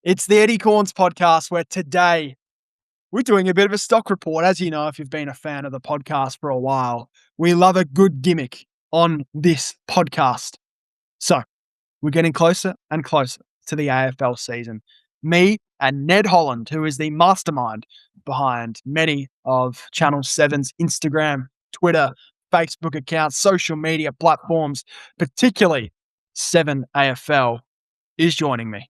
It's the Eddy Corns podcast, where today we're doing a bit of a stock report. As you know, if you've been a fan of the podcast for a while, we love a good gimmick on this podcast. So we're getting closer and closer to the AFL season. Me and Ned Holland, who is the mastermind behind many of Channel 7's Instagram, Twitter, Facebook accounts, social media platforms, particularly 7AFL, is joining me.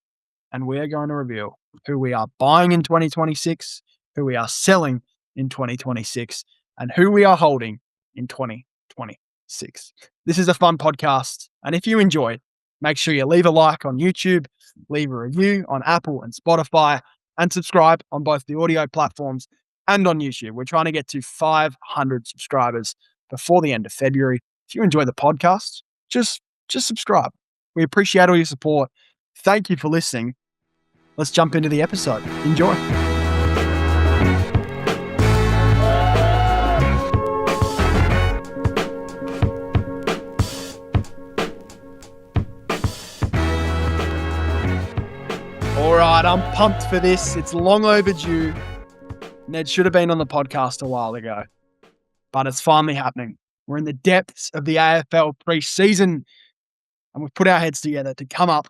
And we are going to reveal who we are buying in 2026, who we are selling in 2026, and who we are holding in 2026. This is a fun podcast. And if you enjoy it, make sure you leave a like on YouTube, leave a review on Apple and Spotify, and subscribe on both the audio platforms and on YouTube. We're trying to get to 500 subscribers before the end of February. If you enjoy the podcast, just subscribe. We appreciate all your support. Thank you for listening. Let's jump into the episode. Enjoy. All right, I'm pumped for this. It's long overdue. Ned should have been on the podcast a while ago, but it's finally happening. We're in the depths of the AFL pre-season, and we've put our heads together to come up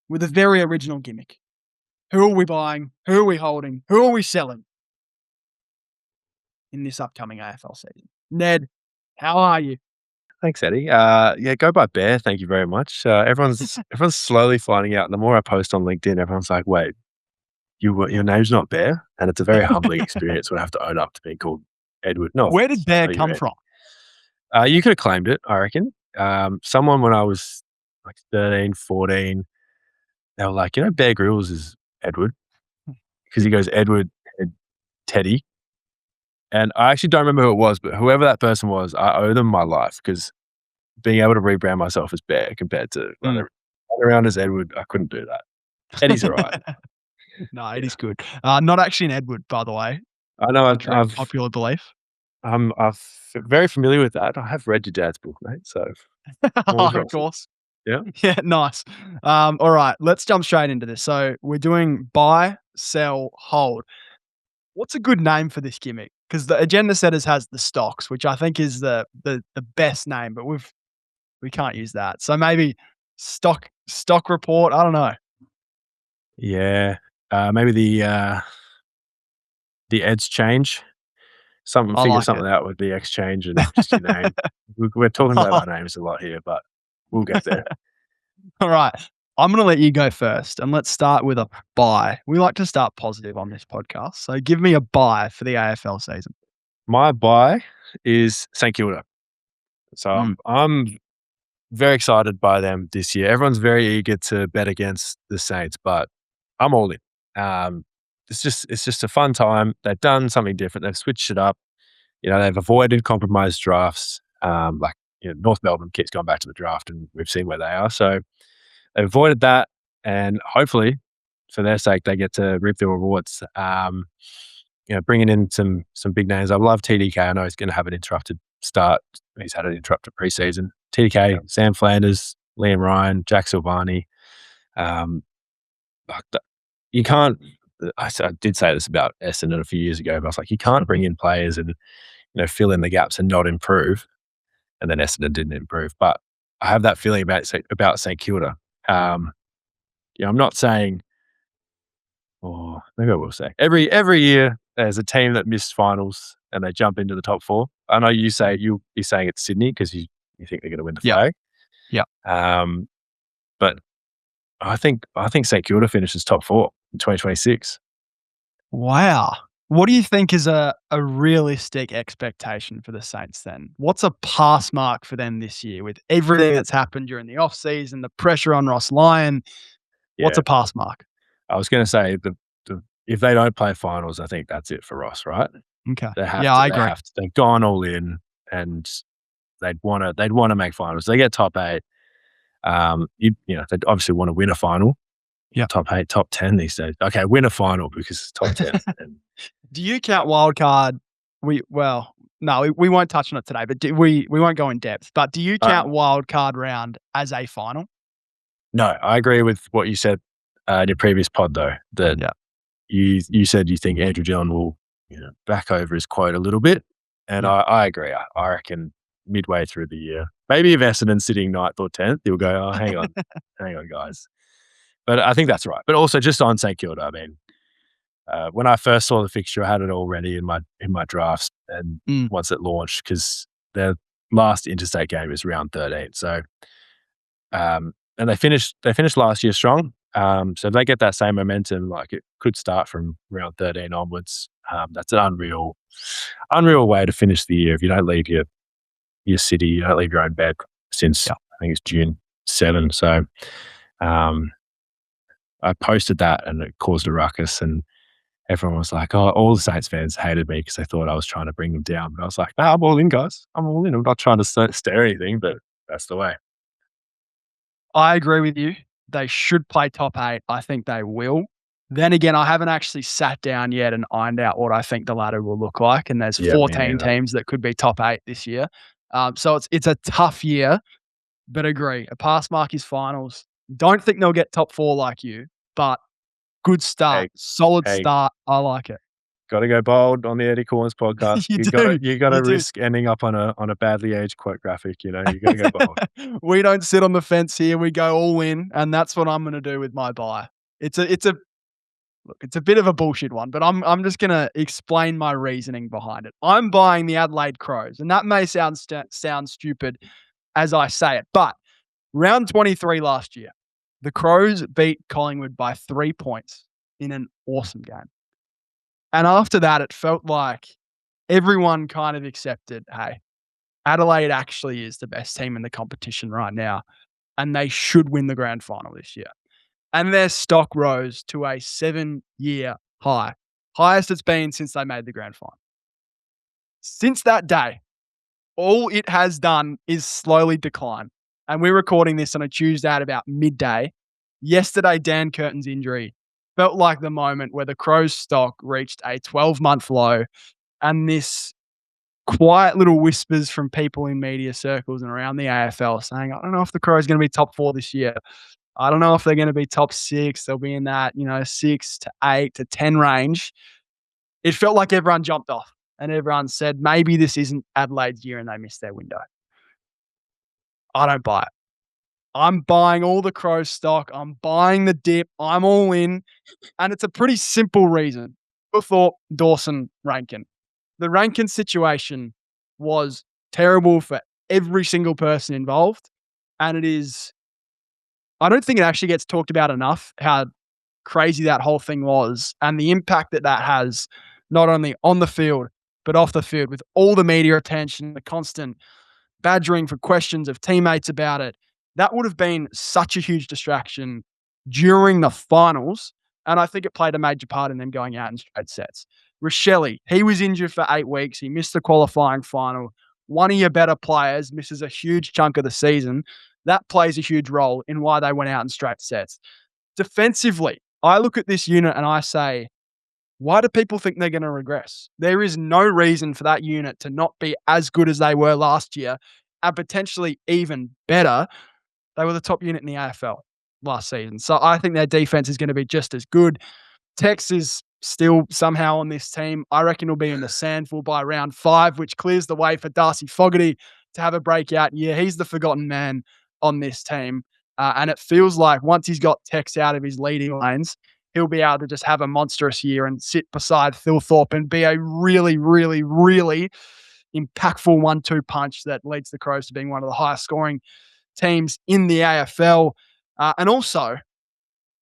with a very original gimmick. Who are we buying? Who are we holding? Who are we selling in this upcoming AFL season? Ned, how are you? Thanks, Eddy. Go by Bear. Thank you very much. Everyone's slowly finding out. The more I post on LinkedIn, everyone's like, "Wait, your name's not Bear," and it's a very humbling experience when I have to own up to being called Edward. No, where did Bear come from? You could have claimed it, I reckon. Someone when I was like 13, 14, they were like, Bear Grylls is Edward, because he goes Edward and Teddy. And I actually don't remember who it was, but whoever that person was, I owe them my life, because being able to rebrand myself as Bear compared to running around as Edward, I couldn't do that. Eddie's all right. No, Eddie's good. Not actually an Edward, by the way. I know. I've popular belief. I'm very familiar with that. I have read your dad's book, mate. So, of course. Yeah. Yeah, nice. All right, let's jump straight into this. So we're doing buy, sell, hold. What's a good name for this gimmick? Because the agenda setters has the stocks, which I think is the best name, but we can't use that. So maybe stock report. I don't know. Yeah, maybe the Ed's change. Something out with the exchange and just your name. We're talking about our names a lot here, but we'll get there. All right. I'm going to let you go first, and let's start with a buy. We like to start positive on this podcast. So give me a buy for the AFL season. My buy is St Kilda. So I'm very excited by them this year. Everyone's very eager to bet against the Saints, but I'm all in. It's just a fun time. They've done something different. They've switched it up. They've avoided compromised drafts. North Melbourne keeps going back to the draft, and we've seen where they are. So they've avoided that, and hopefully, for their sake, they get to reap the rewards. Bringing in some big names. I love TDK. I know he's going to have an interrupted start. He's had an interrupted preseason. TDK, Sam Flanders, Liam Ryan, Jack Silvani. You can't. I did say this about Essendon a few years ago, but I was like, you can't bring in players and fill in the gaps and not improve. And then Essendon didn't improve. But I have that feeling about St Kilda. I'm not saying, or maybe I will say, every year there's a team that missed finals and they jump into the top four. I know you're saying it's Sydney because you think they're going to win the flag. Yeah. But I think St Kilda finishes top four in 2026. Wow. What do you think is a realistic expectation for the Saints then? What's a pass mark for them this year with everything that's happened during the off-season, the pressure on Ross Lyon? What's a pass mark? I was going to say, if they don't play finals, I think that's it for Ross, right? Okay. I agree. They've gone all in, and they'd want to make finals. They get top 8. They'd obviously want to win a final. Yeah, top 8, top 10 these days. Okay, win a final because it's top 10. Do you count wildcard? We won't touch on it today, but we won't go in depth. But do you count wildcard round as a final? No, I agree with what you said in your previous pod though, that Yeah. you said you think Andrew John will back over his quote a little bit, and Yeah. I agree. I reckon midway through the year, maybe if Essendon's sitting 9th or 10th, he'll go, oh, hang on, guys. But I think that's right. But also just on St Kilda, I mean, when I first saw the fixture, I had it all ready in my drafts, and once it launched, because their last interstate game is round 13. So, and they finished last year strong. So if they get that same momentum, like it could start from round 13 onwards. That's an unreal way to finish the year if you don't leave your city, you don't leave your own bed since I think it's June 7. So, I posted that and it caused a ruckus, and everyone was like, oh, all the Saints fans hated me because they thought I was trying to bring them down. But I was like, no, I'm all in, guys. I'm all in. I'm not trying to stare anything, but that's the way. I agree with you. They should play top 8. I think they will. Then again, I haven't actually sat down yet and ironed out what I think the ladder will look like. And there's 14 teams that could be top 8 this year. So it's a tough year, but agree. A pass mark is finals. Don't think they'll get top 4 like you, but good start. Solid start. I like it. Got to go bold on the Eddy Corns podcast. You got to risk ending up on a badly aged quote graphic. You got to go bold. We don't sit on the fence here. We go all in, and that's what I'm going to do with my buy. It's a bit of a bullshit one, but I'm just going to explain my reasoning behind it. I'm buying the Adelaide Crows, and that may sound stupid as I say it, but round 23 last year, the Crows beat Collingwood by 3 points in an awesome game. And after that, it felt like everyone kind of accepted, hey, Adelaide actually is the best team in the competition right now, and they should win the grand final this year. And their stock rose to a 7-year high, highest it's been since they made the grand final. Since that day, all it has done is slowly decline. And we're recording this on a Tuesday at about midday. Yesterday, Dan Curtin's injury felt like the moment where the Crows stock reached a 12-month low, and this quiet little whispers from people in media circles and around the AFL saying, I don't know if the Crows are going to be top 4 this year. I don't know if they're going to be top 6. They'll be in that, 6 to 8 to 10 range. It felt like everyone jumped off and everyone said, maybe this isn't Adelaide's year and they missed their window. I don't buy it. I'm buying all the Crows stock. I'm buying the dip. I'm all in. And it's a pretty simple reason. Thorpe, Dawson, Rankin. The Rankin situation was terrible for every single person involved. And I don't think it actually gets talked about enough how crazy that whole thing was and the impact that has not only on the field, but off the field with all the media attention, the constant badgering for questions of teammates about it. That would have been such a huge distraction during the finals. And I think it played a major part in them going out in straight sets. Rochelle, he was injured for 8 weeks. He missed the qualifying final. One of your better players misses a huge chunk of the season. That plays a huge role in why they went out in straight sets. Defensively, I look at this unit and I say, why do people think they're going to regress? There is no reason for that unit to not be as good as they were last year and potentially even better. They were the top unit in the AFL last season. So I think their defense is going to be just as good. Tex is still somehow on this team. I reckon he'll be in the sandful by round 5, which clears the way for Darcy Fogarty to have a breakout year. He's the forgotten man on this team. And it feels like once he's got Tex out of his leading lanes, he'll be able to just have a monstrous year and sit beside Thorpe and be a really, really, really impactful 1-2 punch that leads the Crows to being one of the highest scoring teams in the AFL. And also,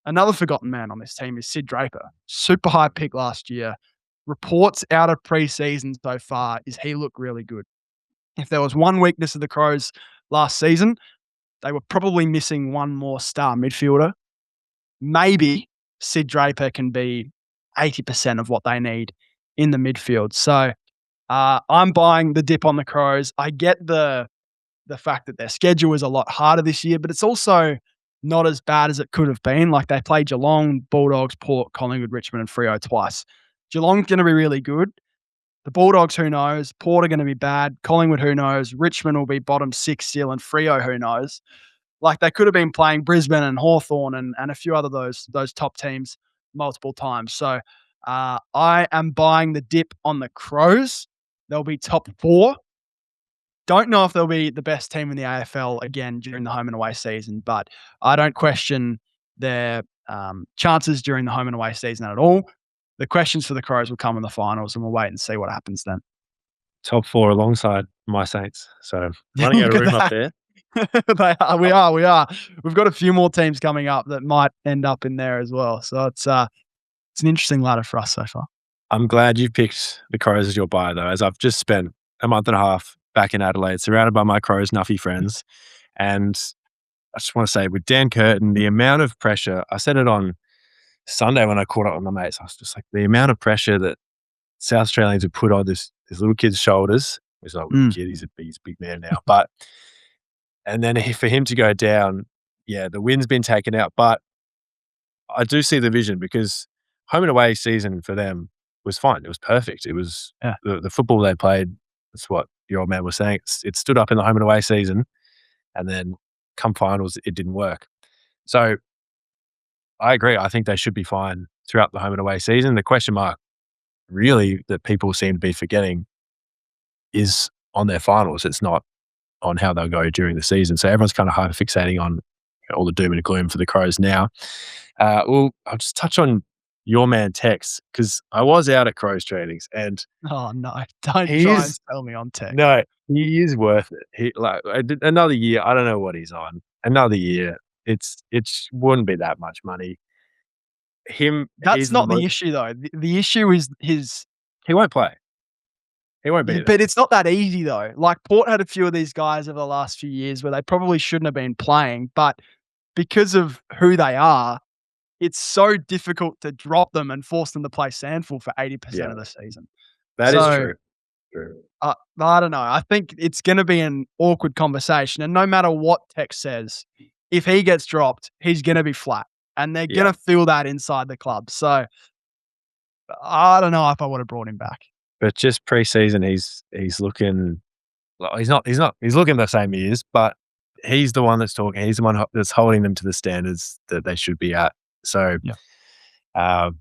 another forgotten man on this team is Sid Draper. Super high pick last year. Reports out of preseason so far is he looked really good. If there was one weakness of the Crows last season, they were probably missing one more star midfielder. Maybe Sid Draper can be 80% of what they need in the midfield. So I'm buying the dip on the Crows. I get the fact that their schedule is a lot harder this year, but it's also not as bad as it could have been. Like they played Geelong, Bulldogs, Port, Collingwood, Richmond, and Freo twice. Geelong's going to be really good. The Bulldogs, who knows? Port are going to be bad. Collingwood, who knows? Richmond will be bottom 6 still, and Freo, who knows? Like they could have been playing Brisbane and Hawthorn and a few other those top teams multiple times. So I am buying the dip on the Crows. They'll be top 4. Don't know if they'll be the best team in the AFL again during the home and away season, but I don't question their chances during the home and away season at all. The questions for the Crows will come in the finals, and we'll wait and see what happens then. Top 4 alongside my Saints. So running out of room up there. We are. We've got a few more teams coming up that might end up in there as well. So it's an interesting ladder for us so far. I'm glad you picked the Crows as your buy, though, as I've just spent a month and a half back in Adelaide, surrounded by my Crows Nuffy friends. And I just want to say, with Dan Curtin, the amount of pressure, I said it on Sunday when I caught up with my mates, I was just like, the amount of pressure that South Australians have put on this little kid's shoulders. He's not a little kid, he's a big man now. But, and then for him to go down, yeah, the win's been taken out. But I do see the vision, because home and away season for them was fine. It was perfect. It was the football they played. That's what your old man was saying. It stood up in the home and away season, and then come finals, it didn't work. So I agree. I think they should be fine throughout the home and away season. The question mark really that people seem to be forgetting is on their finals. It's not on how they'll go during the season. So everyone's kind of hyper fixating on all the doom and gloom for the Crows now. Well, I'll just touch on your man Tex, because I was out at Crows trainings, and oh no, don't try and tell me on Tex. No, he is worth it. He another year. I don't know what he's on. Another year. It wouldn't be that much money. That's not the issue though. The issue is he won't play. He won't be there. But it's not that easy though. Like Port had a few of these guys over the last few years where they probably shouldn't have been playing, but because of who they are, it's so difficult to drop them and force them to play Sandful for 80% of the season. That is true. I don't know. I think it's going to be an awkward conversation, and no matter what Tex says, if he gets dropped, he's going to be flat, and they're going to feel that inside the club. So I don't know if I would have brought him back. But just pre-season, he's looking. He's looking the same he is, but he's the one that's talking. He's the one that's holding them to the standards that they should be at. So, I'm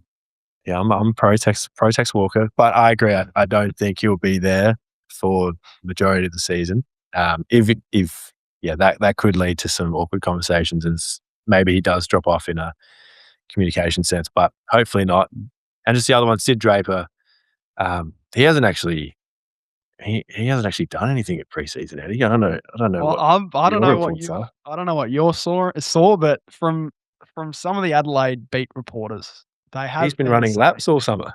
pro-Tex Walker, but I agree. I don't think he'll be there for the majority of the season. That could lead to some awkward conversations, and maybe he does drop off in a communication sense, but hopefully not. And just the other one, Sid Draper. He hasn't actually done anything at preseason, Eddie. I don't know. Well, I don't know what you saw, but from some of the Adelaide beat reporters, he's been running laps all summer.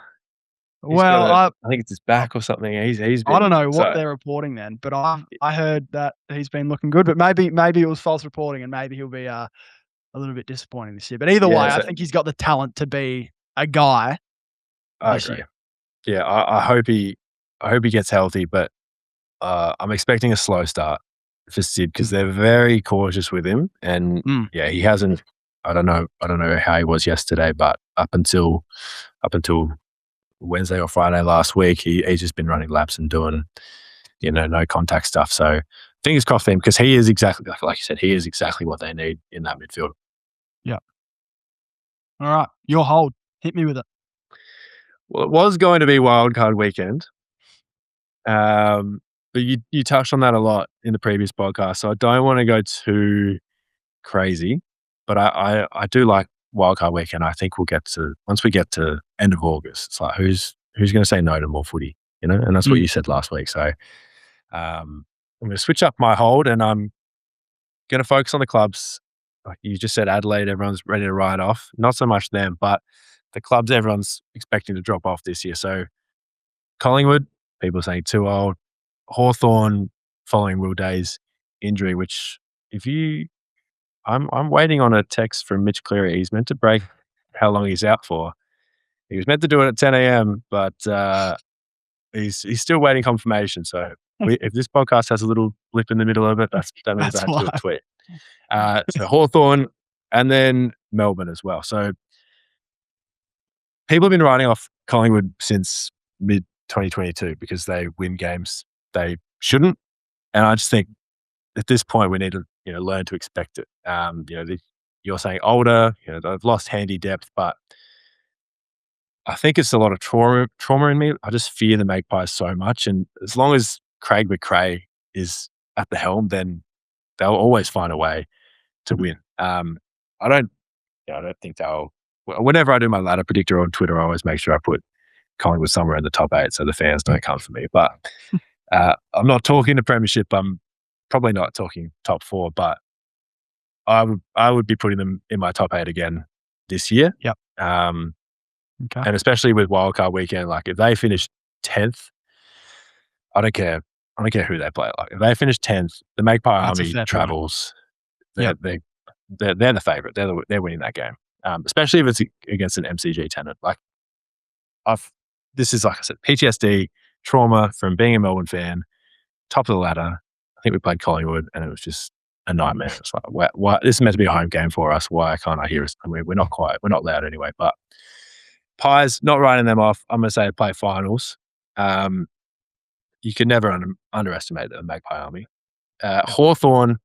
I think it's his back or something. He's been, I don't know what they're reporting then, but I heard that he's been looking good. But maybe it was false reporting, and maybe he'll be a little bit disappointing this year. But either way, I think he's got the talent to be a guy. I agree. Yeah, I hope he gets healthy, but I'm expecting a slow start for Sid, because they're very cautious with him, and he hasn't. I don't know how he was yesterday, but up until Wednesday or Friday last week, he's just been running laps and doing no contact stuff. So fingers crossed for him, because he is exactly, like you said, he is exactly what they need in that midfield. Yeah. All right, your hold. Hit me with it. Well, it was going to be wildcard weekend, but you touched on that a lot in the previous podcast, so I don't want to go too crazy, but I do like wildcard weekend. I think once we get to end of August, it's like who's going to say no to more footy, and that's what you said last week. So I'm going to switch up my hold, and I'm going to focus on the clubs. Like you just said, Adelaide, everyone's ready to ride off. Not so much them, but the clubs everyone's expecting to drop off this year. So Collingwood, people are saying too old. Hawthorn, following Will Day's injury, which I'm waiting on a text from Mitch Cleary. He's meant to break how long he's out for. He was meant to do it at 10 a.m., but he's still waiting confirmation. So if this podcast has a little blip in the middle of it, that means I had to do a tweet. So Hawthorn, and then Melbourne as well. So people have been writing off Collingwood since mid-2022 because they win games they shouldn't. And I just think at this point we need to learn to expect it. You're saying older, they've lost handy depth, but I think it's a lot of trauma in me. I just fear the Magpies so much. And as long as Craig McRae is at the helm, then they'll always find a way to win. I don't think they'll. Whenever I do my ladder predictor on Twitter, I always make sure I put Collingwood somewhere in the top 8 so the fans don't come for me. But I'm not talking the Premiership. I'm probably not talking top 4, but I would be putting them in my top 8 again this year. Yep. Okay. And especially with wildcard weekend, like if they finish 10th, I don't care who they play. Like if they finish 10th, the Magpie Army travels. They're the favourite. They're winning that game, especially if it's against an MCG tenant. Like this is, like I said, PTSD, trauma from being a Melbourne fan, top of the ladder. I think we played Collingwood and it was just a nightmare. It's like, why this is meant to be a home game for us. Why can't I hear us? We're not loud anyway. But Pies, not writing them off. I'm going to say play finals. You can never underestimate the Magpie Army. Hawthorn,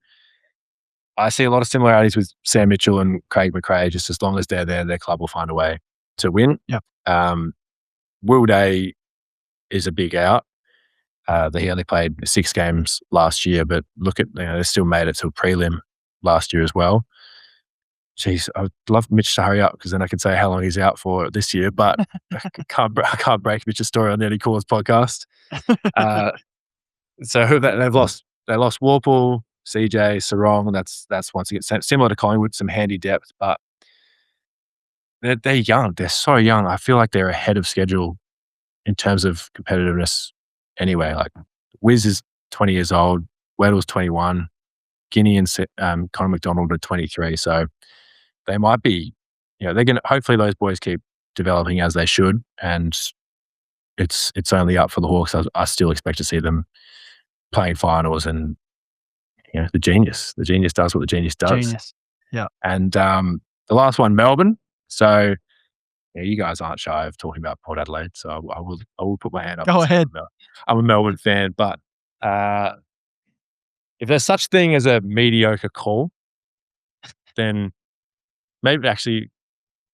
I see a lot of similarities with Sam Mitchell and Craig McRae. Just as long as they're there, their club will find a way to win. Will Day is a big out. He only played 6 games last year, but look at, they still made it to a prelim last year as well. Jeez, I'd love Mitch to hurry up because then I could say how long he's out for this year, but I can't break Mitch's story on the Eddie Cause podcast. So they've lost Warple, CJ, Sarong. That's once again similar to Collingwood, some handy depth, but they're young. They're so young. I feel like they're ahead of schedule in terms of competitiveness. Anyway, like Wiz is 20 years old, Weddle's 21, Guinea and Connor McDonald are 23. So they might be, they're going to, hopefully those boys keep developing as they should. And it's only up for the Hawks. I still expect to see them playing finals and, the genius does what the genius does. Genius. Yeah. And the last one, Melbourne. So you guys aren't shy of talking about Port Adelaide. So I will put my hand up. Go ahead. I'm a Melbourne fan, but if there's such thing as a mediocre call, then maybe actually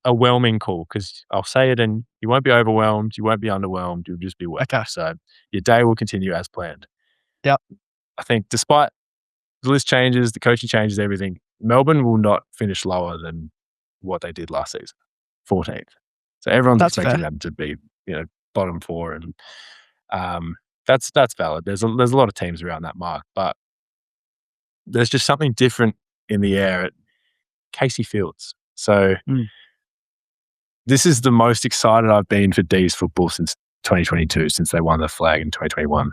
a whelming call, because I'll say it and you won't be overwhelmed, you won't be underwhelmed, you'll just be wet. Okay. So your day will continue as planned. Yep. I think despite the list changes, the coaching changes, everything, Melbourne will not finish lower than what they did last season, 14th. So everyone's expecting them to be, bottom 4, and that's valid. There's a lot of teams around that mark, but there's just something different in the air at Casey Fields. So this is the most excited I've been for Dees football since 2022, since they won the flag in 2021.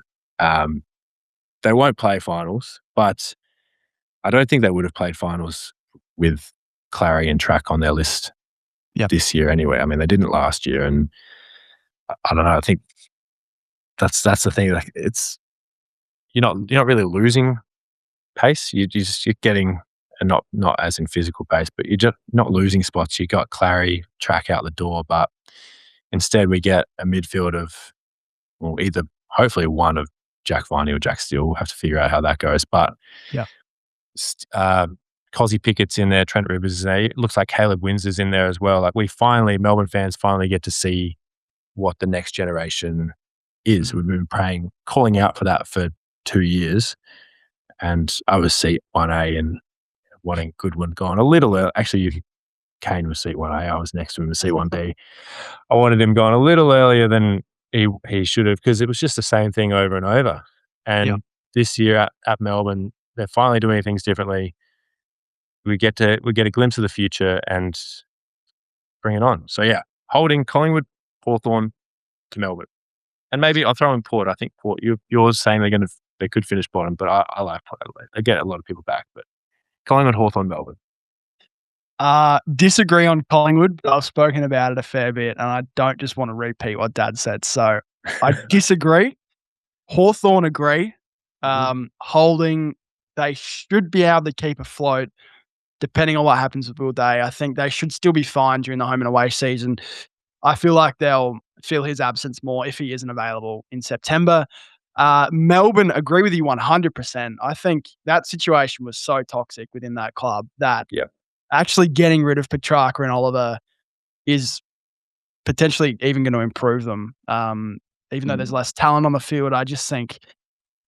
They won't play finals, but I don't think they would have played finals with Clary and Track on their list this year anyway. I mean, they didn't last year, and I don't know. I think that's the thing. Like, it's you're not really losing pace. You're getting, and not as in physical pace, but you're just not losing spots. You got Clary, Track out the door, but instead we get a midfield of, well, either hopefully one of Jack Viney or Jack Steele. We'll have to figure out how that goes. But Cozzy Pickett's in there, Trent Rivers is there. It looks like Caleb Windsor's in there as well. Like Melbourne fans finally get to see what the next generation is. We've been calling out for that for 2 years. And I was seat 1A and wanting Goodwin gone a little early. Actually, Kane was seat 1A. I was next to him with seat 1B. I wanted him gone a little earlier than he should have, because it was just the same thing over and over. And this year at Melbourne, they're finally doing things differently. We get a glimpse of the future and bring it on. So holding Collingwood, Hawthorn to Melbourne, and maybe I'll throw in Port. I think Port. You're saying they could finish bottom, but I like Port Adelaide. They get a lot of people back, but Collingwood, Hawthorn, Melbourne. Disagree on Collingwood, but I've spoken about it a fair bit, and I don't just want to repeat what Dad said. So I disagree. Hawthorn agree. Holding, they should be able to keep afloat depending on what happens with Will Day. I think they should still be fine during the home and away season. I feel like they'll feel his absence more if he isn't available in September. Melbourne, agree with you 100%. I think that situation was so toxic within that club that Yeah. actually getting rid of Petrarca and Oliver is potentially even going to improve them. Even though there's less talent on the field, I just think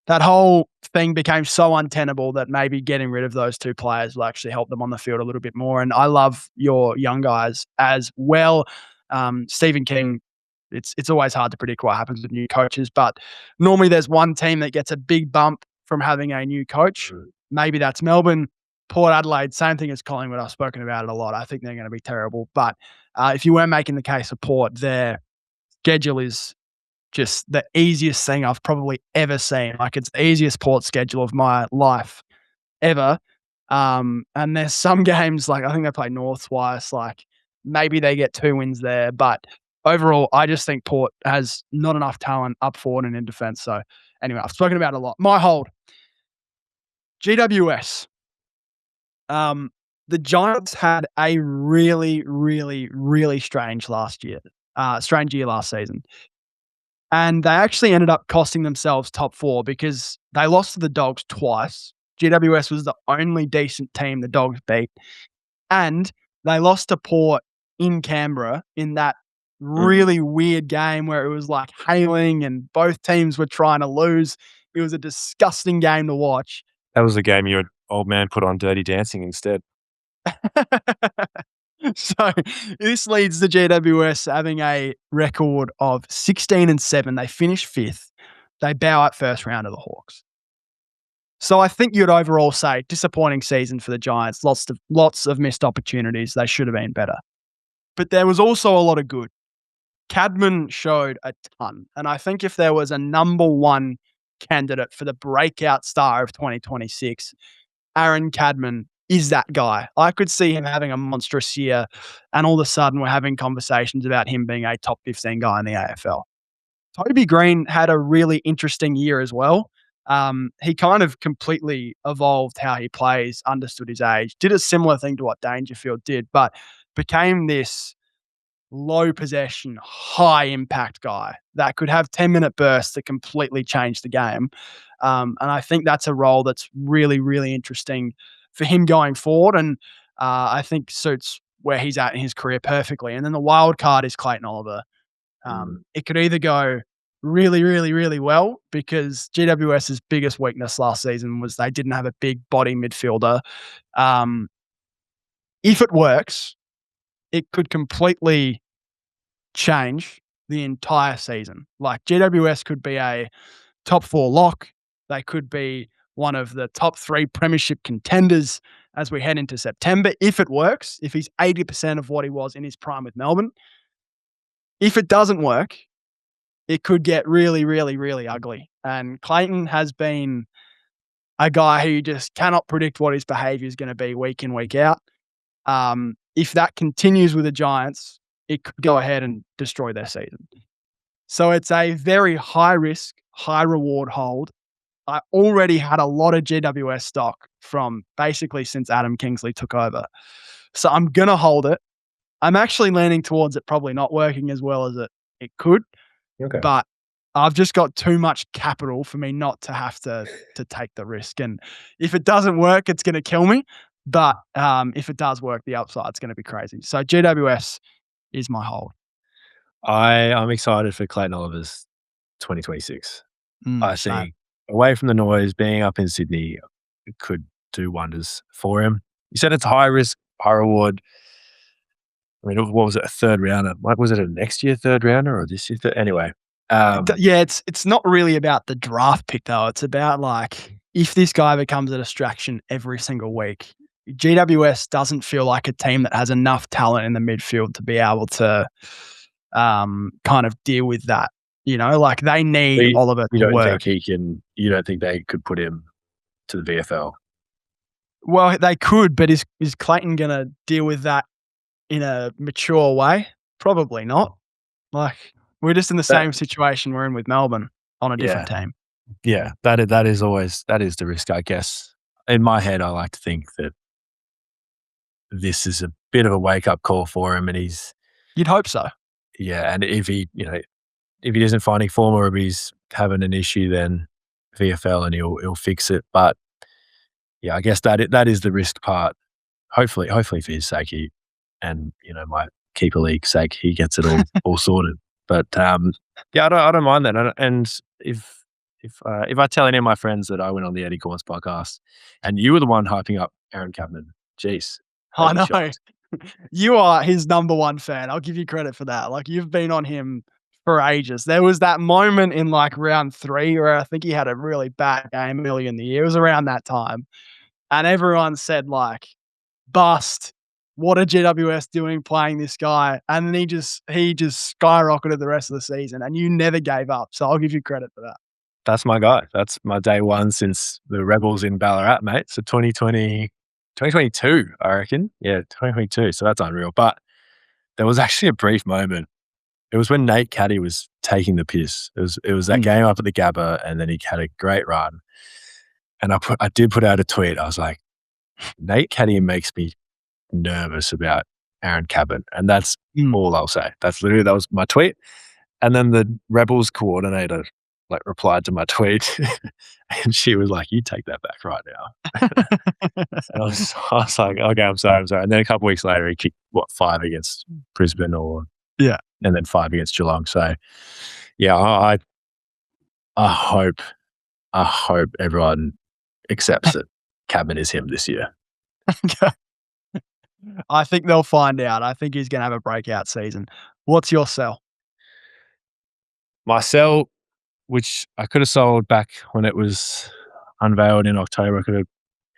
that whole thing became so untenable that maybe getting rid of those two players will actually help them on the field a little bit more. And I love your young guys as well. Stephen King, it's always hard to predict what happens with new coaches, but normally there's one team that gets a big bump from having a new coach. Maybe that's Melbourne. Port Adelaide, same thing as Collingwood. I've spoken about it a lot. I think they're going to be terrible. But if you were making the case for Port, their schedule is just the easiest thing I've probably ever seen. Like, it's the easiest Port schedule of my life ever. And there's some games, like I think they play North twice, like maybe they get 2 wins there. But overall, I just think Port has not enough talent up forward and in defence. So anyway, I've spoken about it a lot. My hold, GWS. The Giants had a really, really, really strange year last season. And they actually ended up costing themselves top 4 because they lost to the Dogs twice. GWS was the only decent team the Dogs beat. And they lost to Port in Canberra in that really weird game where it was like hailing and both teams were trying to lose. It was a disgusting game to watch. That was the game your old man put on Dirty Dancing instead. So this leads the GWS having a record of 16-7. They finish 5th. They bow out first round of the Hawks. So I think you'd overall say disappointing season for the Giants. Lots of missed opportunities. They should have been better. But there was also a lot of good. Cadman showed a ton. And I think if there was a number 1 candidate for the breakout star of 2026, Aaron Cadman is that guy. I could see him having a monstrous year, and all of a sudden we're having conversations about him being a top 15 guy in the AFL. Toby Green had a really interesting year as well. He kind of completely evolved how he plays, understood his age, did a similar thing to what Dangerfield did, but became this low possession, high impact guy that could have 10-minute bursts that completely change the game. And I think that's a role that's really, really interesting for him going forward. And I think suits where he's at in his career perfectly. And then the wild card is Clayton Oliver. It could either go really, really, really well because GWS's biggest weakness last season was they didn't have a big body midfielder. If it works, it could completely change the entire season. Like, GWS could be a top 4 lock. They could be one of the top 3 premiership contenders as we head into September. If it works, if he's 80% of what he was in his prime with Melbourne. If it doesn't work, it could get really, really, really ugly. And Clayton has been a guy who you just cannot predict what his behaviour is going to be week in, week out. If that continues with the Giants, it could go ahead and destroy their season. So it's a very high risk, high reward hold. I already had a lot of GWS stock from basically since Adam Kingsley took over. So I'm going to hold it. I'm actually leaning towards it probably not working as well as it could. Okay. But I've just got too much capital for me not to have to take the risk. And if it doesn't work, it's going to kill me. But if it does work, the upside's going to be crazy. So GWS is my hold. I'm excited for Clayton Oliver's 2026. I Same. think away from the noise, being up in Sydney could do wonders for him. You said it's high risk, high reward. I mean, what was it, a 3rd rounder? Was it a next year 3rd rounder or this year? Anyway. Yeah, it's not really about the draft pick though. It's about like if this guy becomes a distraction every single week. GWS doesn't feel like a team that has enough talent in the midfield to be able to kind of deal with that. You know, like they need Oliver to work. You don't think they could put him to the VFL? Well, they could, but is Clayton going to deal with that in a mature way? Probably not. Like, we're just in the same situation we're in with Melbourne on a different team. Yeah, that is the risk, I guess. In my head, I like to think that this is a bit of a wake-up call for him, and You'd hope so. Yeah, and if he, if he isn't finding form or if he's having an issue, then VFL and he'll fix it. But yeah, I guess that is the risk part. Hopefully for his sake, and my keeper league sake, he gets it all sorted. But yeah, I don't mind that. And if I tell any of my friends that I went on the Eddy Corns podcast, and you were the one hyping up Aaron Cabman, jeez, I they'd be know. shocked. You are his number one fan. I'll give you credit for that. Like, you've been on him for ages. There was that moment in like round 3 where I think he had a really bad game early in the year. It was around that time. And everyone said like, bust. What are GWS doing playing this guy? And then he just skyrocketed the rest of the season, and you never gave up. So I'll give you credit for that. That's my guy. That's my day one since the Rebels in Ballarat, mate. So 2022, I reckon. Yeah, 2022. So that's unreal. But there was actually a brief moment. It was when Nate Caddy was taking the piss. It was that game up at the Gabba, and then he had a great run. And I did put out a tweet. I was like, Nate Caddy makes me nervous about Aaron Cabot. And that's all I'll say. That was my tweet. And then the Rebels coordinator replied to my tweet and she was like, you take that back right now. And I was like, okay, I'm sorry. And then a couple of weeks later, he kicked 5 against Brisbane and then 5 against Geelong. So yeah, I hope everyone accepts that Cabot is him this year. I think they'll find out. I think he's going to have a breakout season. What's your sell? My sell, which I could have sold back when it was unveiled in October, I could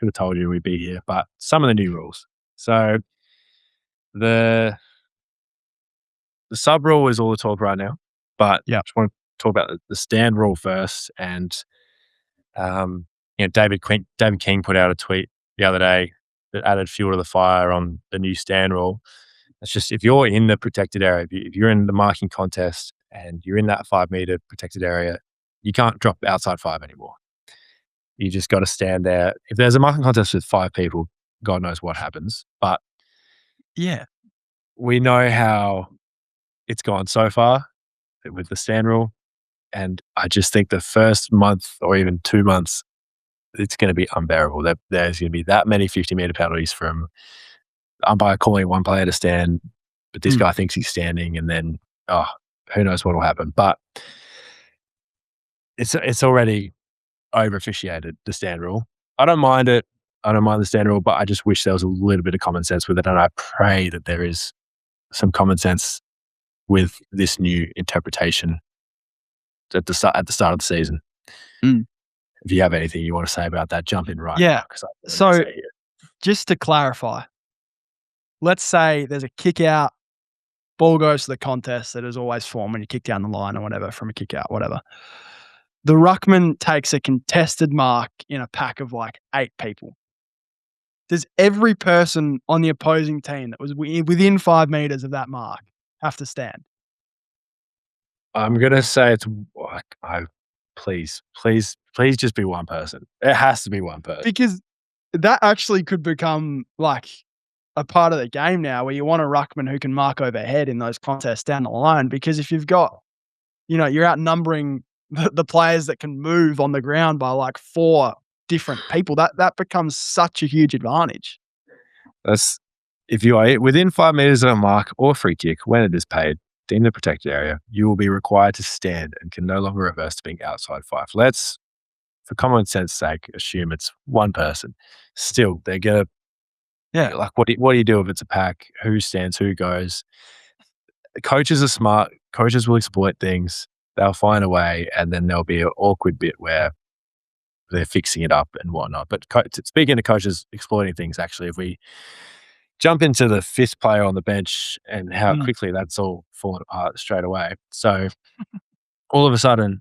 have told you we'd be here, but some of the new rules. So the sub rule is all the talk right now, but I just want to talk about the stand rule first. And David King put out a tweet the other day that added fuel to the fire on the new stand rule. It's just, if you're in the protected area, if you're in the marking contest and you're in that 5 meter protected area, you can't drop outside 5 anymore. You just got to stand there. If there's a marking contest with 5 people, God knows what happens. But yeah, we know how it's gone so far with the stand rule. And I just think the first month or even 2 months, it's going to be unbearable. There's going to be that many 50-meter penalties from umpire calling one player to stand, but this guy thinks he's standing, and then who knows what will happen. But it's already over officiated, the stand rule. I don't mind it. I don't mind the stand rule, but I just wish there was a little bit of common sense with it, and I pray that there is some common sense with this new interpretation at the start of the season. If you have anything you want to say about that, jump in right now. So just to clarify, let's say there's a kick out, ball goes to the contest that is always formed when you kick down the line or whatever, from a kick out, whatever. The ruckman takes a contested mark in a pack of like 8 people. Does every person on the opposing team that was within 5 meters of that mark have to stand? I'm going to say it's please just be one person. It has to be one person. Because that actually could become like a part of the game now, where you want a ruckman who can mark overhead in those contests down the line. Because if you've got, you're outnumbering the players that can move on the ground by like 4 different people, that becomes such a huge advantage. If you are within 5 meters of a mark or free kick when it is paid, in the protected area, you will be required to stand and can no longer reverse to being outside 5. Let's, for common sense sake, assume it's one person. Still, they're gonna, like, what do you do if it's a pack? Who stands? Who goes? Coaches are smart. Coaches will exploit things. They'll find a way, and then there'll be an awkward bit where they're fixing it up and whatnot. But speaking of coaches exploiting things, actually, if we jump into the 5th player on the bench and how quickly that's all fallen apart straight away. So all of a sudden,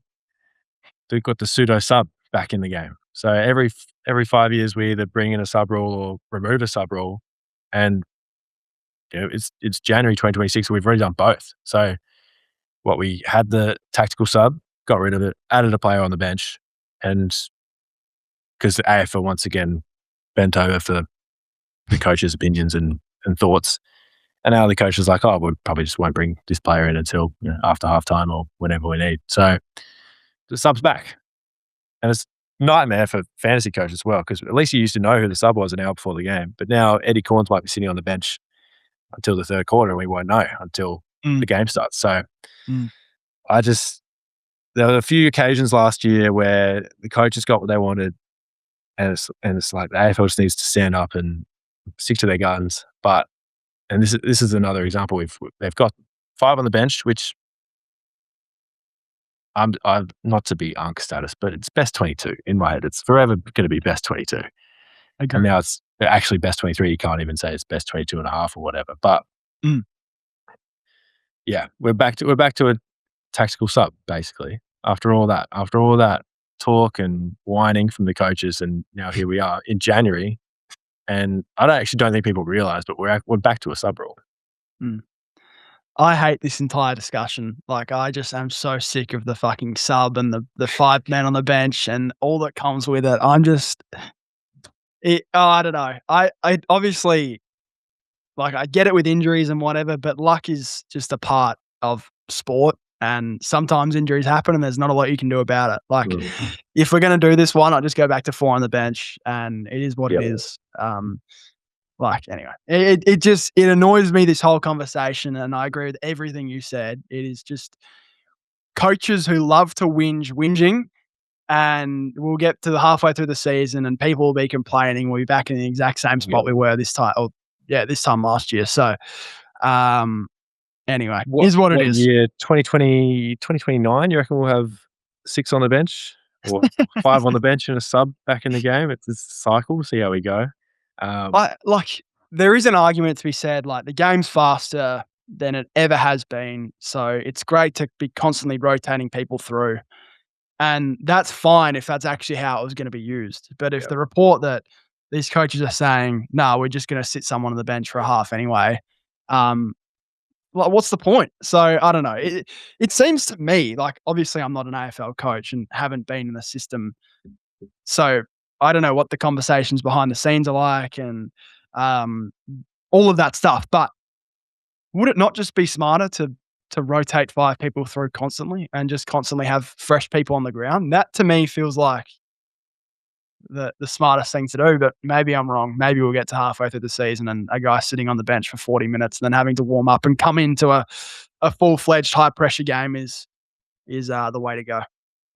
they've got the pseudo sub back in the game. So every 5 years, we either bring in a sub rule or remove a sub rule, and it's January 2026. We've already done both. So we had the tactical sub, got rid of it, added a player on the bench, and because the AFL once again bent over for the coaches' opinions and thoughts, And now the coach is like, oh, we probably just won't bring this player in until after halftime or whenever we need. So the sub's back. And it's nightmare for fantasy coach as well, because at least you used to know who the sub was an hour before the game. But now Eddie Corns might be sitting on the bench until the third quarter, and we won't know until the game starts. So there were a few occasions last year where the coaches got what they wanted, and it's like the AFL just needs to stand up and stick to their guns. And this is another example. They've got 5 on the bench, which I'm not to be Unk status, but it's best 22 in my head. It's forever going to be best 22. Okay. And now it's actually best 23. You can't even say it's best 22 and a half or whatever. But yeah, we're back to a tactical sub basically. After all that talk and whining from the coaches, and now here we are in January. And I don't think people realize, but we're back to a sub rule. I hate this entire discussion. Like, I just am so sick of the fucking sub and the 5 men on the bench and all that comes with it. I don't know. I obviously, like, I get it with injuries and whatever, but luck is just a part of sport, and sometimes injuries happen and there's not a lot you can do about it. Like, if we're going to do this, why not just go back to 4 on the bench, and it is what it is. Anyway, it annoys me, this whole conversation, and I agree with everything you said. It is just coaches who love to whinging, and we'll get to the halfway through the season and people will be complaining. We'll be back in the exact same spot we were this time last year. So, anyway, is what it is. Year 2020, 2029, you reckon we'll have 6 on the bench or 5 on the bench and a sub back in the game? It's a cycle. See how we go. There is an argument to be said, like, the game's faster than it ever has been. So it's great to be constantly rotating people through. And that's fine if that's actually how it was going to be used. But if the report that these coaches are saying, no, we're just going to sit someone on the bench for a half anyway, what's the point? So I don't know. It seems to me like, obviously I'm not an AFL coach and haven't been in the system. So I don't know what the conversations behind the scenes are like and all of that stuff. But would it not just be smarter to rotate 5 people through constantly and just constantly have fresh people on the ground? That to me feels like the smartest thing to do, but maybe I'm wrong. Maybe we'll get to halfway through the season and a guy sitting on the bench for 40 minutes and then having to warm up and come into a full-fledged high-pressure game is the way to go.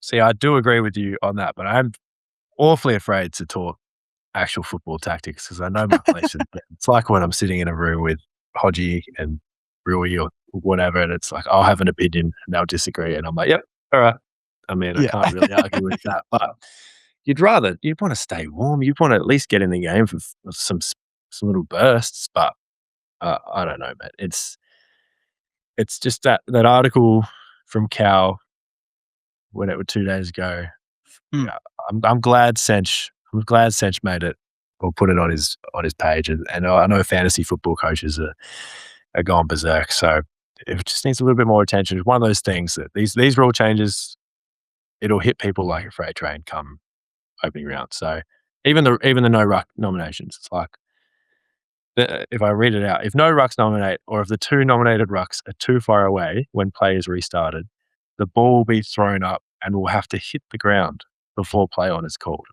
See, I do agree with you on that, but I'm awfully afraid to talk actual football tactics because I know my place. It's like when I'm sitting in a room with Hodgie and Rui or whatever, and it's like I'll have an opinion and they'll disagree, and I'm like, yep, all right. I mean, I can't really argue with that, but you'd want to stay warm. You'd want to at least get in the game for some little bursts, but I don't know, man. It's just that article from Cal when it was 2 days ago. Yeah, I'm glad Sench made it or put it on his page, and I know fantasy football coaches are gone berserk. So it just needs a little bit more attention. It's one of those things that these rule changes, it'll hit people like a freight train come opening round. So even the no ruck nominations, it's like if I read it out, if no rucks nominate, or if the 2 nominated rucks are too far away when play is restarted, the ball will be thrown up and will have to hit the ground before play on is called.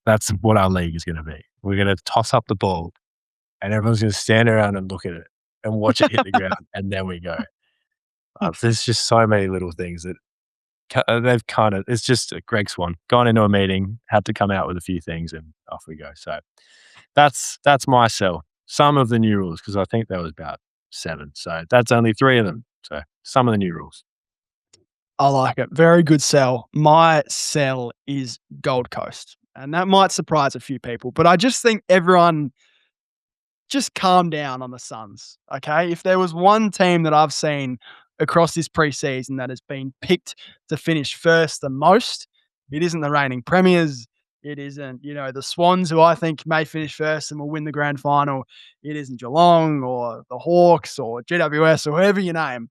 That's what our league is going to be. We're going to toss up the ball and everyone's going to stand around and look at it and watch it hit the ground, and then we go. There's just so many little things that it's just Greg Swan gone into a meeting, had to come out with a few things, and off we go. So that's my sell. Some of the new rules, because I think there was about 7. So that's only 3 of them. So some of the new rules. I like it. Very good sell. My sell is Gold Coast. And that might surprise a few people, but I just think everyone just calm down on the Suns, okay? If there was one team that I've seen across this preseason that has been picked to finish first the most, it isn't the reigning premiers. It isn't, the Swans, who I think may finish first and will win the grand final. It isn't Geelong or the Hawks or GWS or whoever you name.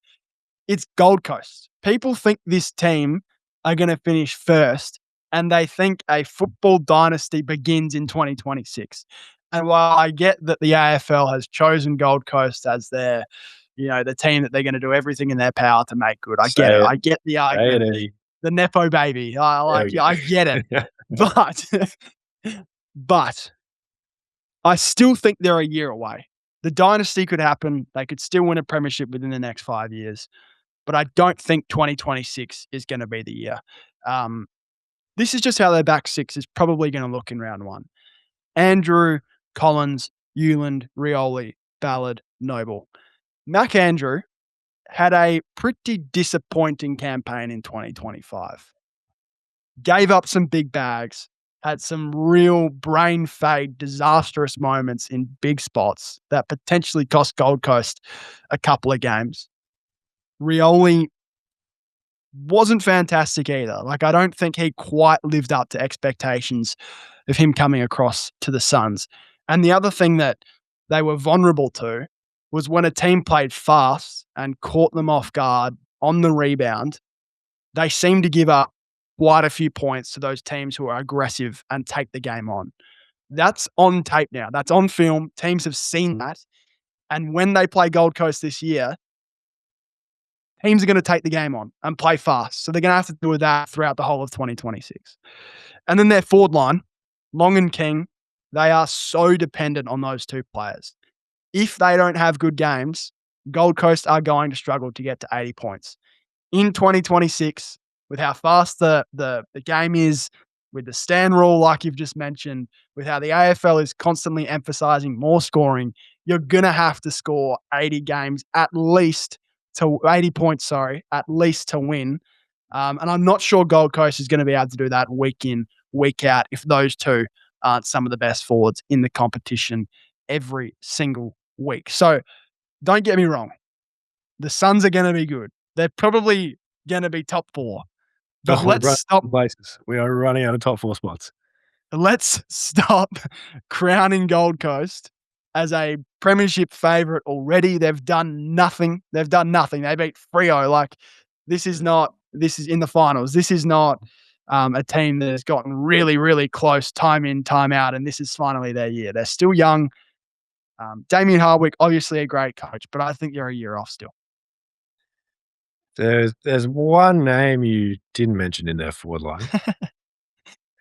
It's Gold Coast. People think this team are going to finish first, and they think a football dynasty begins in 2026. And while I get that the AFL has chosen Gold Coast as their, the team that they're going to do everything in their power to make good, I get it. Say it. I get the Say it, argument. Eddie. The Nepo baby. I There like, we yeah, I get it. go. But, but I still think they're a year away. The dynasty could happen. They could still win a premiership within the next 5 years. But I don't think 2026 is going to be the year. This is just how their back six is probably going to look in round one. Andrew, Collins, Euland, Rioli, Ballard, Noble. Mac Andrew had a pretty disappointing campaign in 2025. Gave up some big bags, had some real brain fade, disastrous moments in big spots that potentially cost Gold Coast a couple of games. Rioli wasn't fantastic either. Like, I don't think he quite lived up to expectations of him coming across to the Suns. And the other thing that they were vulnerable to was when a team played fast and caught them off guard on the rebound, they seemed to give up quite a few points to those teams who are aggressive and take the game on. That's on tape now. That's on film. Teams have seen that. And when they play Gold Coast this year, teams are going to take the game on and play fast. So they're going to have to do that throughout the whole of 2026. And then their forward line, Long and King, they are so dependent on those two players. If they don't have good games, Gold Coast are going to struggle to get to 80 points. In 2026, with how fast the game is, with the stand rule, like you've just mentioned, with how the AFL is constantly emphasizing more scoring, you're going to have to score 80 games at least to 80 points, at least to win. And I'm not sure Gold Coast is going to be able to do that week in, week out if those two aren't some of the best forwards in the competition every single week. So don't get me wrong. The Suns are going to be good. They're probably going to be top four. But We are running out of top four spots. Let's stop crowning Gold Coast as a premiership favourite already. They've done nothing. They beat Freo. Like, this is in the finals. This is not a team that has gotten really, really close time in, time out, and this is finally their year. They're still young. Damien Hardwick, obviously a great coach, but I think you're a year off still. There's one name you didn't mention in their forward line.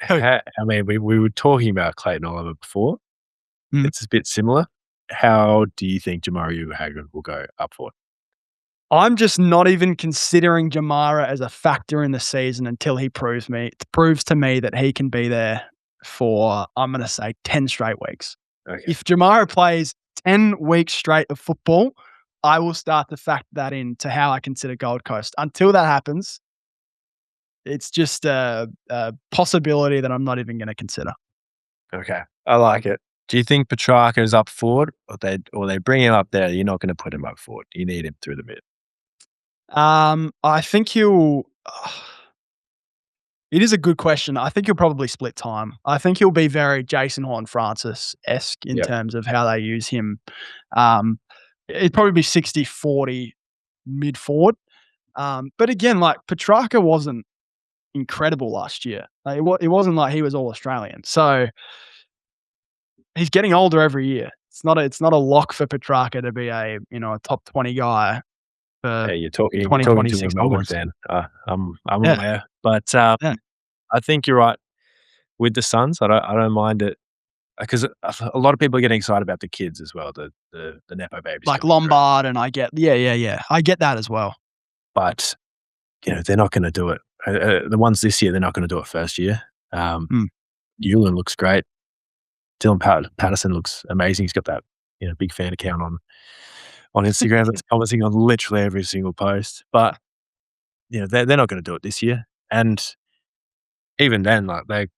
I mean, we were talking about Clayton Oliver before. It's a bit similar. How do you think Jamari Uhagan will go up forward? I'm just not even considering Jamara as a factor in the season until he proves to me that he can be there for, I'm going to say, 10 straight weeks. Okay. If Jamara plays 10 weeks straight of football, I will start to factor that into how I consider Gold Coast. Until that happens, it's just a possibility that I'm not even going to consider. Okay, I like it. Do you think Petrarca is up forward, or they bring him up there? You're not going to put him up forward. You need him through the mid. I think he'll. It is a good question. I think he'll probably split time. I think he'll be very Jason Horne-Francis-esque in terms of how they use him. It'd probably be 60-40 mid forward. But again, like, Petrarca wasn't incredible last year. Like, it wasn't like he was all Australian. So he's getting older every year. It's not a lock for Petrarca to be a top 20 guy. You're talking to a Melbourne fan. I'm aware, but I think you're right with the Suns. I don't mind it because a lot of people are getting excited about the kids as well. The Nepo babies, like Lombard, and I get I get that as well. But they're not going to do it. The ones this year, they're not going to do it first year. Euland looks great. Dylan Patterson looks amazing. He's got that big fan account on Instagram that's commenting on literally every single post. But they're not going to do it this year. And even then, like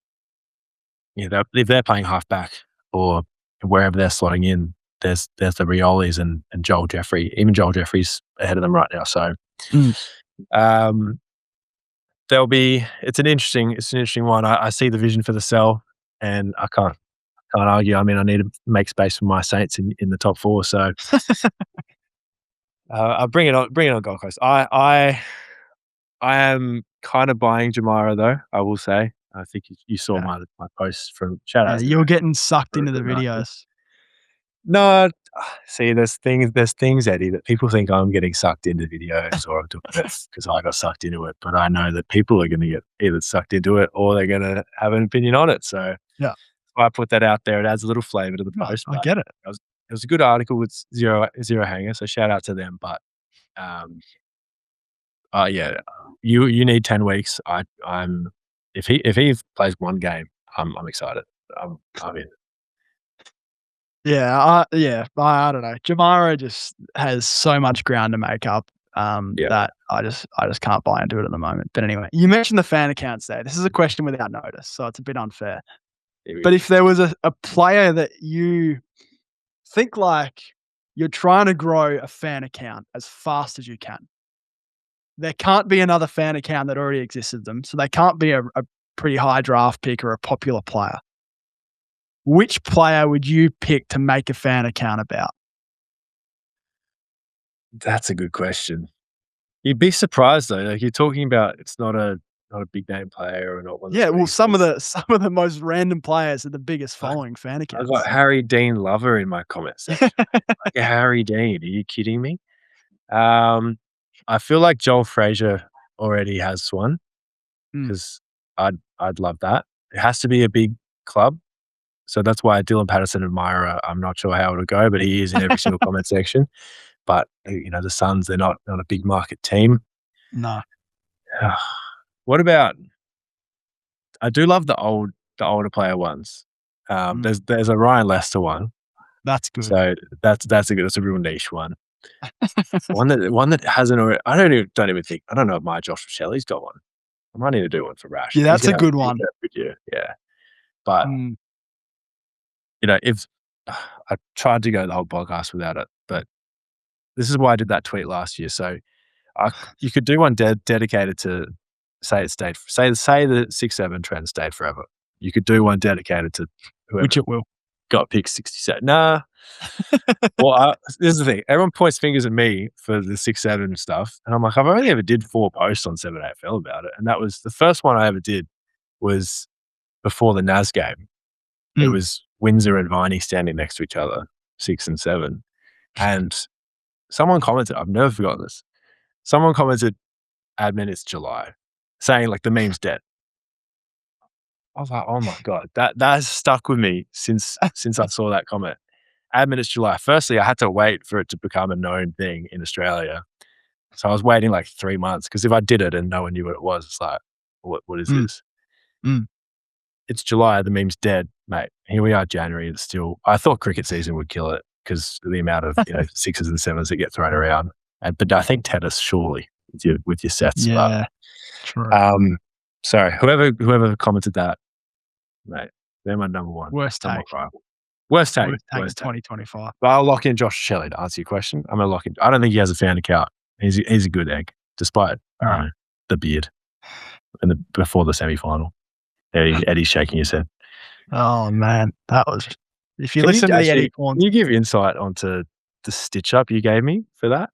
if they're playing halfback or wherever they're slotting in, there's the Riolis and Joel Jeffrey. Even Joel Jeffrey's ahead of them right now. So it's an interesting one. I see the vision for the cell, and I can't argue. I mean, I need to make space for my Saints in the top four. So I'll bring it on Gold Coast. I am kind of buying Jamara though, I will say. I think you saw Yeah. my post from shout Yeah, out to you're them. getting sucked into the Good article. videos. No, see, there's things, Eddie, that people think I'm getting sucked into videos or I'm doing it because I got sucked into it. But I know that people are going to get either sucked into it or they're going to have an opinion on it. So Yeah. I put that out there. It adds a little flavor to the No, post. I But get it. it was a good article with zero hanger. So shout out to them. But yeah, you need 10 weeks. I'm if he plays one game, I'm excited. I'm in. Yeah, I don't know. Jamara just has so much ground to make up, Yeah. that I just can't buy into it at the moment. But anyway, you mentioned the fan accounts there. This is a question without notice, so it's a bit unfair. But if there was a player that you think like you're trying to grow a fan account as fast as you can, there can't be another fan account that already exists of them, so they can't be a pretty high draft pick or a popular player. Which player would you pick to make a fan account about? That's a good question. You'd be surprised though. Like you're talking about, it's not a big name player or not one that's Yeah, well, pretty some famous. of the most random players are the biggest Like, following fan I've got accounts. Harry Dean Lover in my comment section. Like Harry Dean, are you kidding me? I feel like Joel Frazier already has one Mm, because I'd love that. It has to be a big club, so that's why Dylan Patterson admirer. I'm not sure how it'll go, but he is in every single comment section. But the Suns, they're not a big market team. no. What about? I do love the older player ones. Mm, There's a Ryan Lester one, that's good. so that's a real niche one. One that hasn't already. Don't even think. I don't know if my Josh Shelley's got one. I might need to do one for Rash. Yeah, that's a good He's one. gonna have a good year. Yeah, but Mm, if I tried to go the whole podcast without it, but this is why I did that tweet last year. So you could do one dedicated to say it stayed. Say the 6-7 trend stayed forever. You could do one dedicated to whoever which it will. got picked 67. Nah. Well, this is the thing. Everyone points fingers at me for the 6-7 stuff, and I'm like, I've only ever did 4 posts on 7 AFL about it, and that was the first one I ever did was before the NAS game. It Mm. was Windsor and Viney standing next to each other, 6 and 7, and someone commented. I've never forgotten this. Someone commented, "Admin, it's July," saying like the meme's dead. I was like, "Oh my god, that has stuck with me since I saw that comment." Admin, it's July. Firstly, I had to wait for it to become a known thing in Australia. So I was waiting like 3 months because if I did it and no one knew what it was, it's like, what is Mm, this? mm. It's July. The meme's dead, mate. Here we are, January. It's still. I thought cricket season would kill it because the amount of 6s and 7s that get thrown around. But I think tennis surely with your sets. Yeah, true. But sorry, whoever commented that, mate, they're my number one. Worst Number take. one rival. Worst take. Worst take of Worst take. 2025. But I'll lock in Josh Shelley to answer your question. I'm gonna lock in. I don't think he has a fan account. He's a good egg, despite All right. the beard and before the semi-final. Eddie's shaking his head. Oh, man. That was if you Can listen to the Eddie can Corns. you give insight onto the stitch up you gave me for that?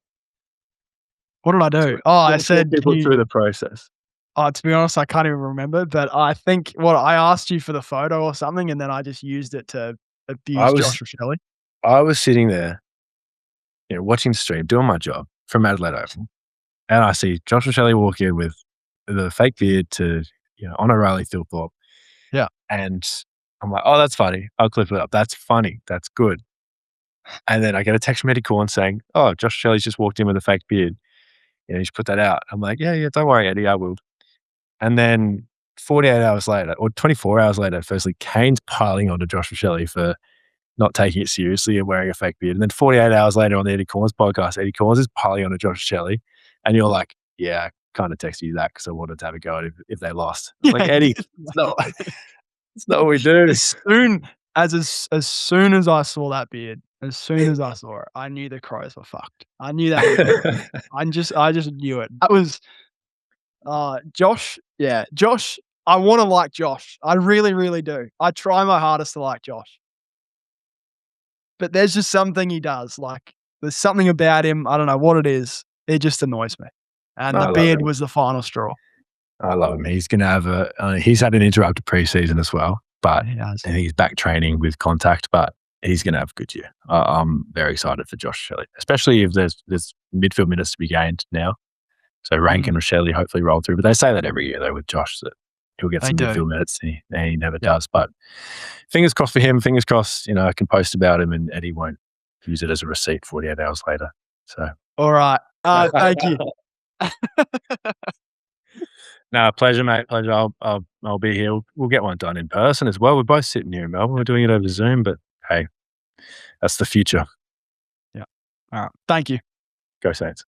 What did I do? Oh, I Talk said, people through the process. to be honest, I can't even remember, but I think I asked you for the photo or something, and then I just used it to I abuse was Josh Shelley. I was sitting there, watching the stream, doing my job from Adelaide Oval, and I see Josh Shelley walk in with the fake beard to on O'Reilly Thilthorpe. Yeah. And I'm like, oh, that's funny. I'll clip it up. That's funny. That's good. And then I get a text from Eddie Corn saying, oh, Josh Shelley's just walked in with a fake beard. You should put that out. I'm like, yeah, don't worry, Eddie, I will. And then 48 hours later, or 24 hours later, firstly, Kane's piling onto Josh Shelley for not taking it seriously and wearing a fake beard. And then 48 hours later on the Eddie Corns podcast, Eddie Corns is piling onto Josh Shelley. And you're like, yeah, I kind of texted you that because I wanted to have a go at it if they lost. I'm like, Eddie, it's not what we do. As soon as I saw that beard, as soon as I saw it, I knew the Crows were fucked. I knew that. I just knew it. That was Josh. Yeah, Josh. I want to like Josh. I really, really do. I try my hardest to like Josh, but there's just something he does. Like there's something about him. I don't know what it is. It just annoys me. And No, the I love beard him. was the final straw. I love him. He's going to have he's had an interrupted preseason as well, but He has. I think he's back training with contact, but he's going to have a good year. I'm very excited for Josh Shelley, especially if there's midfield minutes to be gained now. So Rankin or Shelley hopefully roll through. But they say that every year, though, with Josh, that he'll get They some do. midfield minutes. And he never does. But fingers crossed for him. Fingers crossed, I can post about him and Eddy won't use it as a receipt 48 hours later. So, All right. Thank you. No, pleasure, mate. Pleasure. I'll be here. We'll get one done in person as well. We're both sitting here in Melbourne. We're doing it over Zoom, but hey, that's the future. Yeah. All right. Thank you. Go Saints.